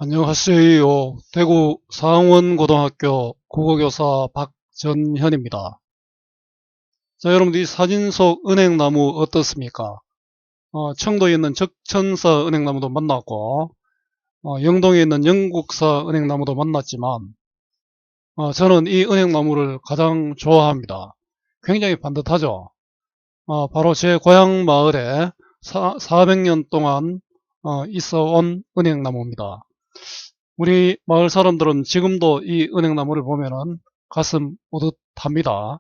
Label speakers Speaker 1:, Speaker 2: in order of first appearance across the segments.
Speaker 1: 안녕하세요. 대구 상원고등학교 국어교사 박전현입니다. 자, 여러분들 이 사진 속 은행나무 어떻습니까? 청도에 있는 적천사 은행나무도 만났고, 영동에 있는 영국사 은행나무도 만났지만, 저는 이 은행나무를 가장 좋아합니다. 굉장히 반듯하죠. 바로 제 고향 마을에 400년 동안 있어 온 은행나무입니다. 우리 마을 사람들은 지금도 이 은행나무를 보면은 가슴 뿌듯합니다.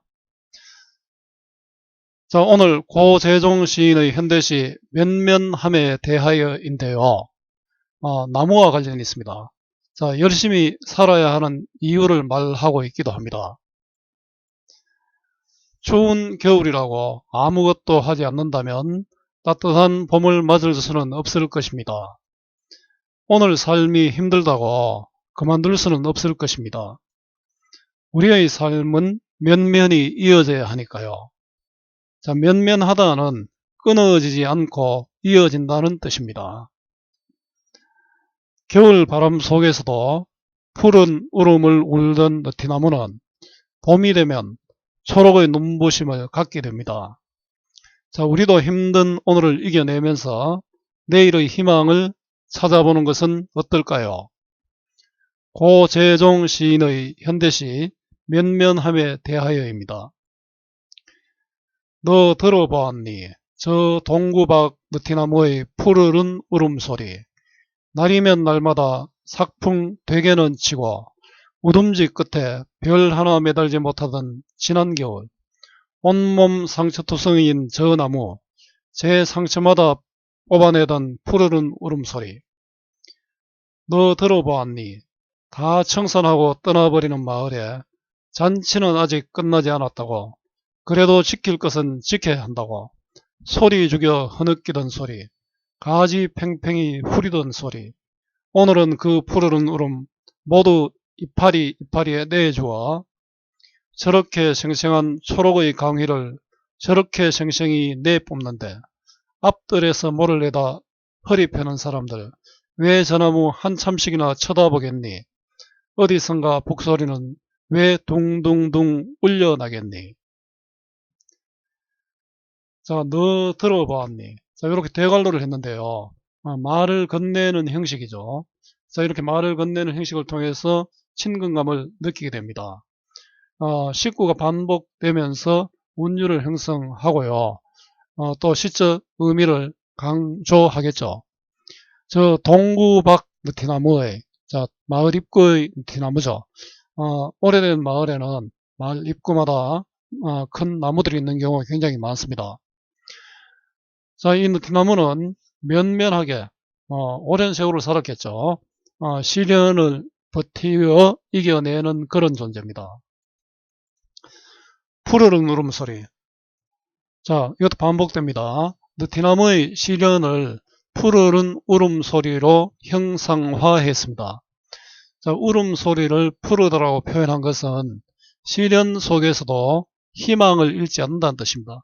Speaker 1: 자, 오늘 고재종 시인의 현대시 면면함에 대하여인데요. 나무와 관련이 있습니다. 자, 열심히 살아야 하는 이유를 말하고 있기도 합니다. 추운 겨울이라고 아무것도 하지 않는다면 따뜻한 봄을 맞을 수는 없을 것입니다. 오늘 삶이 힘들다고 그만둘 수는 없을 것입니다. 우리의 삶은 면면이 이어져야 하니까요. 자, 면면하다는 끊어지지 않고 이어진다는 뜻입니다. 겨울 바람 속에서도 푸른 울음을 울던 느티나무는 봄이 되면 초록의 눈부심을 갖게 됩니다. 자, 우리도 힘든 오늘을 이겨내면서 내일의 희망을 찾아보는 것은 어떨까요? 고재종 시인의 현대시 면면함에 대하여입니다. 너 들어보았니? 저 동구 밖 느티나무의 푸르른 울음소리. 날이면 날마다 삭풍 되게는 치고 우둠지 끝에 별 하나 매달지 못하던 지난 겨울. 온몸 상처투성이인 저 나무, 제 상처마다 뽑아내던 푸르른 울음소리. 너 들어보았니? 다 청산하고 떠나버리는 마을에 잔치는 아직 끝나지 않았다고. 그래도 지킬 것은 지켜야 한다고. 소리 죽여 흐느끼던 소리, 가지 팽팽히 후리던 소리. 오늘은 그 푸르른 울음 모두 이파리에 내주어 저렇게 생생한 초록의 강의를 저렇게 생생히 내뿜는데 앞들에서 모를 내다 허리 펴는 사람들, 왜 저 나무 한참씩이나 쳐다보겠니? 어디선가 북소리는 왜 둥둥둥 울려나겠니? 자, 너 들어보았니? 자, 이렇게 대관로를 했는데요. 말을 건네는 형식이죠. 자, 이렇게 말을 건네는 형식을 통해서 친근감을 느끼게 됩니다. 식구가 반복되면서 운율을 형성하고요. 또 시적 의미를 강조하겠죠. 저 동구박 느티나무의, 자, 마을 입구의 느티나무죠. 오래된 마을에는 마을 입구마다 큰 나무들이 있는 경우가 굉장히 많습니다. 자, 이 느티나무는 면면하게 오랜 세월을 살았겠죠. 시련을 버티어 이겨내는 그런 존재입니다. 푸르른 울음소리. 자, 이것도 반복됩니다. 느티나무의 시련을 푸르른 울음소리로 형상화했습니다. 자, 울음소리를 푸르다라고 표현한 것은 시련 속에서도 희망을 잃지 않는다는 뜻입니다.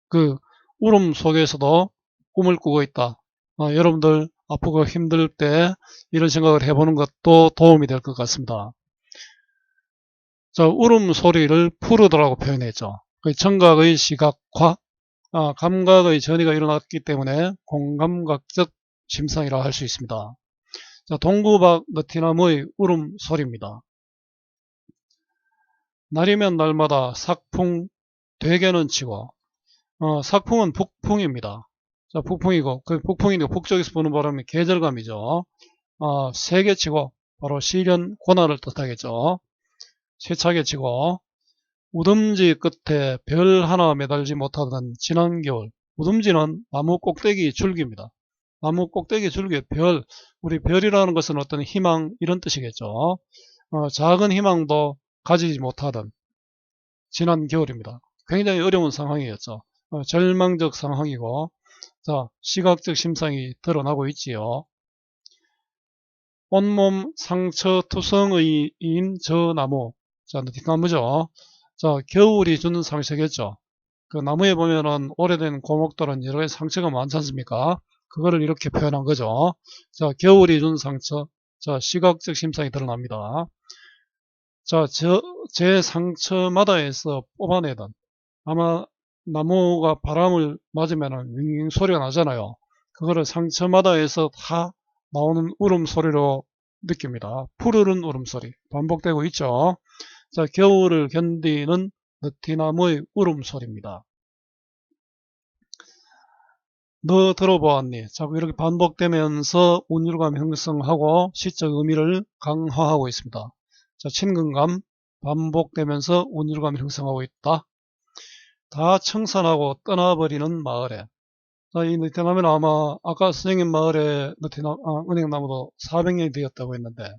Speaker 1: 그 울음 속에서도 꿈을 꾸고 있다. 여러분들 아프고 힘들 때 이런 생각을 해보는 것도 도움이 될 것 같습니다. 자, 울음 소리를 푸르다라고 표현했죠. 청각의 시각화, 감각의 전이가 일어났기 때문에 공감각적 심상이라 할 수 있습니다. 자, 동구박 느티나무의 울음 소리입니다. 날이면 날마다 삭풍 되게는 치고, 삭풍은 북풍입니다. 자, 북풍이고, 그 북풍이니까 북쪽에서 부는 바람이 계절감이죠. 세게 치고, 바로 시련, 고난을 뜻하겠죠. 세차게 치고, 우듬지 끝에 별 하나 매달지 못하던 지난 겨울. 우듬지는 나무 꼭대기 줄기입니다. 나무 꼭대기 줄기에 별, 우리 별이라는 것은 어떤 희망, 이런 뜻이겠죠. 작은 희망도 가지지 못하던 지난 겨울입니다. 굉장히 어려운 상황이었죠. 절망적 상황이고, 자, 시각적 심상이 드러나고 있지요. 온몸 상처투성의인 저 나무, 자, 느티나무죠. 자, 겨울이 주는 상처겠죠. 그 나무에 보면은 오래된 고목들은 여러 가지 상처가 많지 않습니까? 그거를 이렇게 표현한 거죠. 자, 겨울이 준 상처, 자, 시각적 심상이 드러납니다. 자, 제 상처마다에서 뽑아내던, 아마 나무가 바람을 맞으면 윙윙 소리가 나잖아요. 그거를 상처마다에서 다 나오는 울음소리로 느낍니다. 푸르른 울음소리 반복되고 있죠. 자, 겨울을 견디는 느티나무의 울음소리입니다. 너 들어보았니? 자꾸 이렇게 반복되면서 운율감 형성하고 시적 의미를 강화하고 있습니다. 자, 친근감 반복되면서 운율감 형성하고 있다. 다 청산하고 떠나버리는 마을에. 자, 이 느티나무는 아마 아까 선생님 마을에 은행나무도 400년이 되었다고 했는데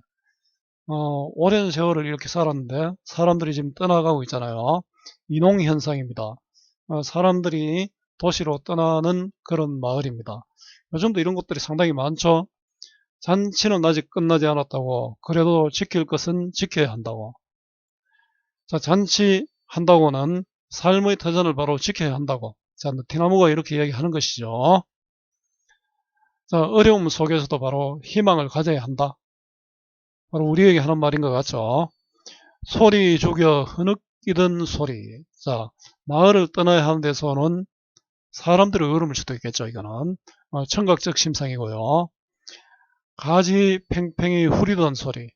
Speaker 1: 오랜 세월을 이렇게 살았는데 사람들이 지금 떠나가고 있잖아요. 인홍현상입니다. 사람들이 도시로 떠나는 그런 마을입니다. 요즘도 이런 것들이 상당히 많죠. 잔치는 아직 끝나지 않았다고, 그래도 지킬 것은 지켜야 한다고. 자, 잔치한다고는 삶의 터전을 바로 지켜야 한다고. 자, 느티나무가 이렇게 이야기하는 것이죠. 자, 어려움 속에서도 바로 희망을 가져야 한다. 바로 우리에게 하는 말인 것 같죠. 소리 죽여 흐느끼던 소리. 자, 마을을 떠나야 하는 데서는 사람들이 어려움일 수도 있겠죠. 이거는 청각적 심상이고요. 가지 팽팽히 후리던 소리.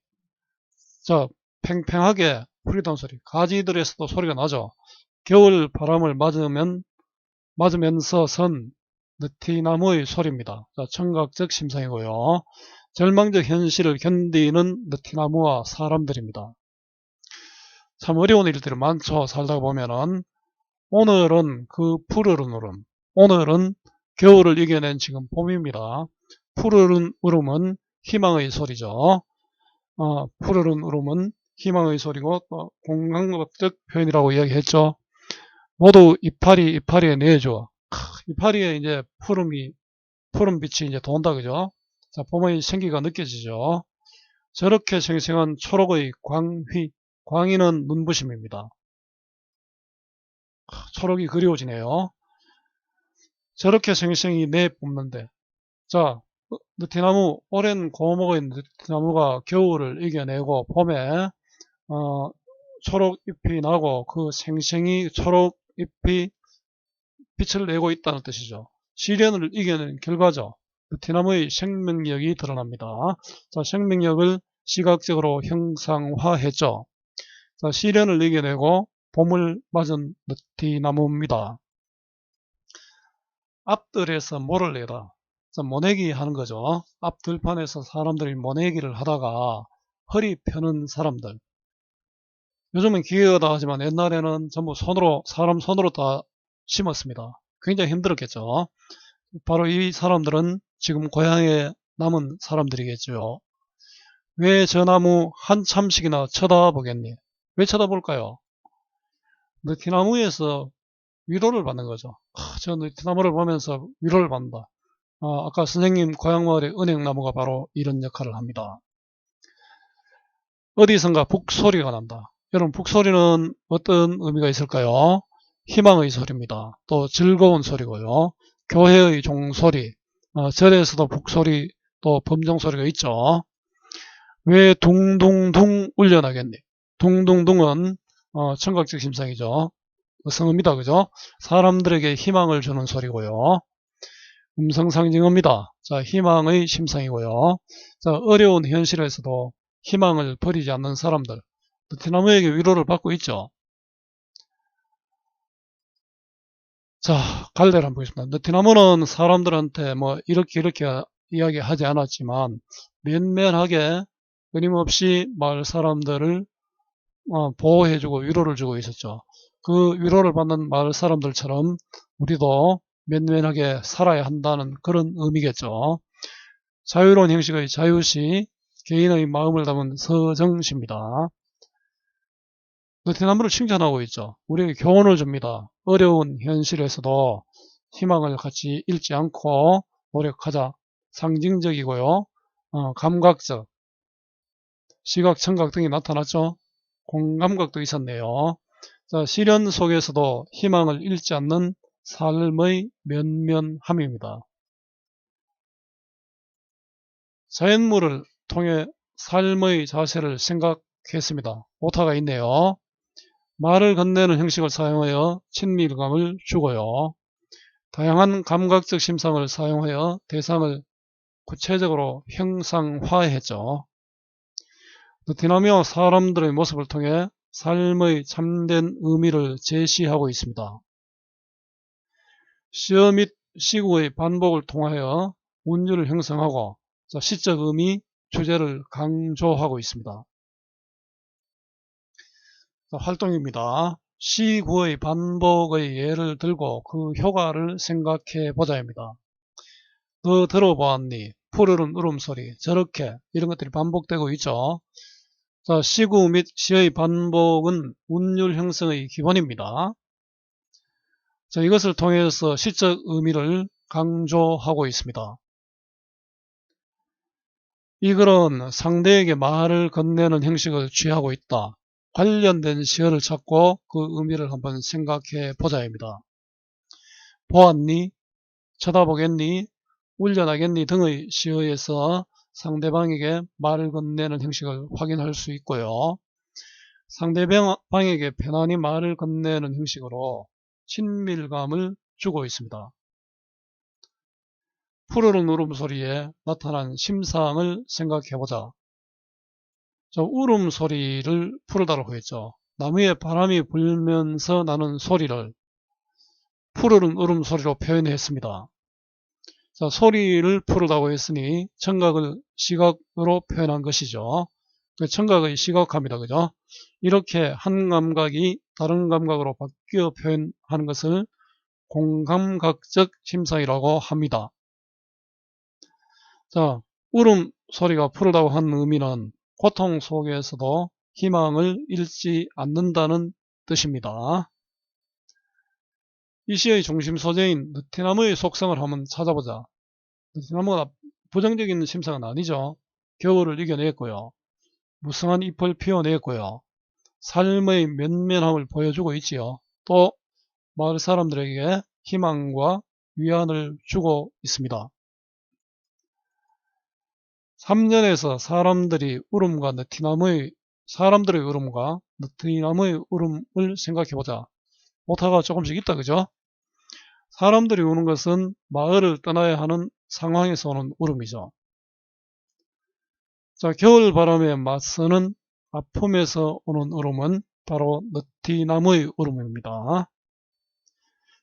Speaker 1: 자, 팽팽하게 후리던 소리. 가지들에서도 소리가 나죠. 겨울 바람을 맞으면서 선 느티나무의 소리입니다. 자, 청각적 심상이고요. 절망적 현실을 견디는 느티나무와 사람들입니다. 참 어려운 일들이 많죠. 살다가 보면은. 오늘은 그 푸르른 울음, 오늘은 겨울을 이겨낸 지금 봄입니다. 푸르른 울음은 희망의 소리죠. 푸르른 울음은 희망의 소리고 또 공감각적 표현이라고 이야기했죠. 모두 이파리에 내줘. 이파리에 이제 푸른 빛이 이제 돈다, 그죠? 자, 봄의 생기가 느껴지죠. 저렇게 생생한 초록의 광희는 눈부심입니다. 초록이 그리워지네요. 저렇게 생생히 내뿜는데. 자, 느티나무, 오랜 고목의 느티나무가 겨울을 이겨내고 봄에 초록 잎이 나고 그 생생히 초록 잎이 빛을 내고 있다는 뜻이죠. 시련을 이겨낸 결과죠. 느티나무의 생명력이 드러납니다. 자, 생명력을 시각적으로 형상화했죠. 자, 시련을 이겨내고 봄을 맞은 느티나무입니다. 앞들에서 모를 내다. 모내기 하는 거죠. 앞 들판에서 사람들이 모내기를 하다가 허리 펴는 사람들. 요즘은 기계가 하지만 옛날에는 전부 사람 손으로 다 심었습니다. 굉장히 힘들었겠죠. 바로 이 사람들은 지금 고향에 남은 사람들이겠죠. 왜 저 나무 한참씩이나 쳐다보겠니? 왜 쳐다볼까요? 느티나무에서 위로를 받는 거죠. 저 느티나무를 보면서 위로를 받는다. 아까 선생님 고향마을의 은행나무가 바로 이런 역할을 합니다. 어디선가 북소리가 난다. 여러분, 북소리는 어떤 의미가 있을까요? 희망의 소리입니다. 또 즐거운 소리고요. 교회의 종소리, 절에서도 북소리, 또 범종소리가 있죠. 왜 둥둥둥 울려나겠니? 둥둥둥은 청각적 심상이죠. 성음이다, 그죠? 사람들에게 희망을 주는 소리고요. 음성상징어입니다. 자, 희망의 심상이고요. 자, 어려운 현실에서도 희망을 버리지 않는 사람들. 느티나무에게 위로를 받고 있죠. 자, 갈래를 한번 보겠습니다. 느티나무는 사람들한테 뭐 이렇게 이야기하지 않았지만 면면하게 끊임없이 마을 사람들을 보호해주고 위로를 주고 있었죠. 그 위로를 받는 마을 사람들처럼 우리도 면면하게 살아야 한다는 그런 의미겠죠. 자유로운 형식의 자유시, 개인의 마음을 담은 서정시입니다. 느티나무를 칭찬하고 있죠. 우리에게 교훈을 줍니다. 어려운 현실에서도 희망을 같이 잃지 않고 노력하자. 상징적이고요. 감각적, 시각, 청각 등이 나타났죠. 공감각도 있었네요. 자, 시련 속에서도 희망을 잃지 않는 삶의 면면함입니다. 자연물을 통해 삶의 자세를 생각했습니다. 오타가 있네요. 말을 건네는 형식을 사용하여 친밀감을 주고요. 다양한 감각적 심상을 사용하여 대상을 구체적으로 형상화했죠. 느티나무와 사람들의 모습을 통해 삶의 참된 의미를 제시하고 있습니다. 시어 및 시구의 반복을 통하여 운율을 형성하고 시적 의미, 주제를 강조하고 있습니다. 활동입니다. 시구의 반복의 예를 들고 그 효과를 생각해 보자입니다. 너 들어보았니? 푸르른 울음소리, 저렇게 이런 것들이 반복되고 있죠. 자, 시구 및 시의 반복은 운율 형성의 기본입니다. 자, 이것을 통해서 시적 의미를 강조하고 있습니다. 이 글은 상대에게 말을 건네는 형식을 취하고 있다. 관련된 시어를 찾고 그 의미를 한번 생각해 보자입니다. 보았니? 쳐다보겠니? 울려나겠니? 등의 시어에서 상대방에게 말을 건네는 형식을 확인할 수 있고요. 상대방에게 편안히 말을 건네는 형식으로 친밀감을 주고 있습니다. 푸르른 울음소리에 나타난 심상을 생각해보자. 저 울음소리를 푸르다라고 했죠. 나무에 바람이 불면서 나는 소리를 푸르른 울음소리로 표현했습니다. 자, 소리를 푸르다고 했으니 청각을 시각으로 표현한 것이죠. 청각의 시각화입니다. 그죠? 이렇게 한 감각이 다른 감각으로 바뀌어 표현하는 것을 공감각적 심상이라고 합니다. 자, 울음소리가 푸르다고 하는 의미는 고통 속에서도 희망을 잃지 않는다는 뜻입니다. 이 시의 중심 소재인 느티나무의 속성을 한번 찾아보자. 느티나무가 부정적인 심상은 아니죠. 겨울을 이겨냈고요. 무성한 잎을 피워냈고요. 삶의 면면함을 보여주고 있지요. 또 마을 사람들에게 희망과 위안을 주고 있습니다. 3년에서 사람들의 울음과 느티나무의 울음을 생각해보자. 오타가 조금씩 있다, 그죠? 사람들이 우는 것은 마을을 떠나야 하는 상황에서 오는 울음이죠. 자, 겨울 바람에 맞서는 아픔에서 오는 울음은 바로 느티나무의 울음입니다.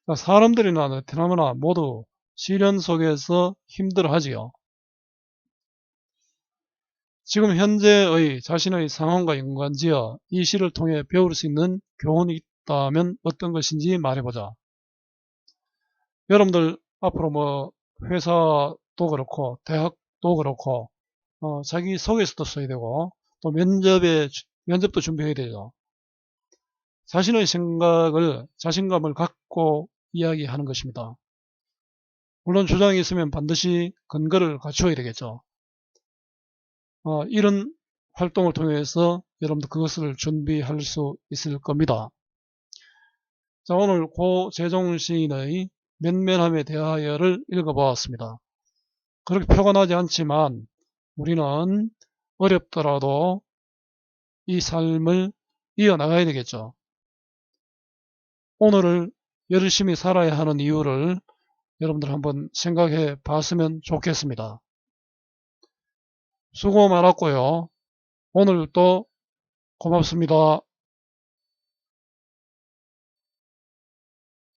Speaker 1: 자, 사람들이나 느티나무나 모두 시련 속에서 힘들어하지요. 지금 현재의 자신의 상황과 연관지어 이 시를 통해 배울 수 있는 교훈이 있다면 어떤 것인지 말해보자. 여러분들 앞으로 회사도 그렇고 대학도 그렇고 자기 소개서도 써야 되고 또 면접도 준비해야 되죠. 자신의 생각을 자신감을 갖고 이야기하는 것입니다. 물론 주장이 있으면 반드시 근거를 갖추어야 되겠죠. 이런 활동을 통해서 여러분들 그것을 준비할 수 있을 겁니다. 자, 오늘 고재종 시인의 면면함에 대하여를 읽어보았습니다. 그렇게 표가 나지 않지만 우리는 어렵더라도 이 삶을 이어나가야 되겠죠. 오늘을 열심히 살아야 하는 이유를 여러분들 한번 생각해 봤으면 좋겠습니다. 수고 많았고요. 오늘도 고맙습니다.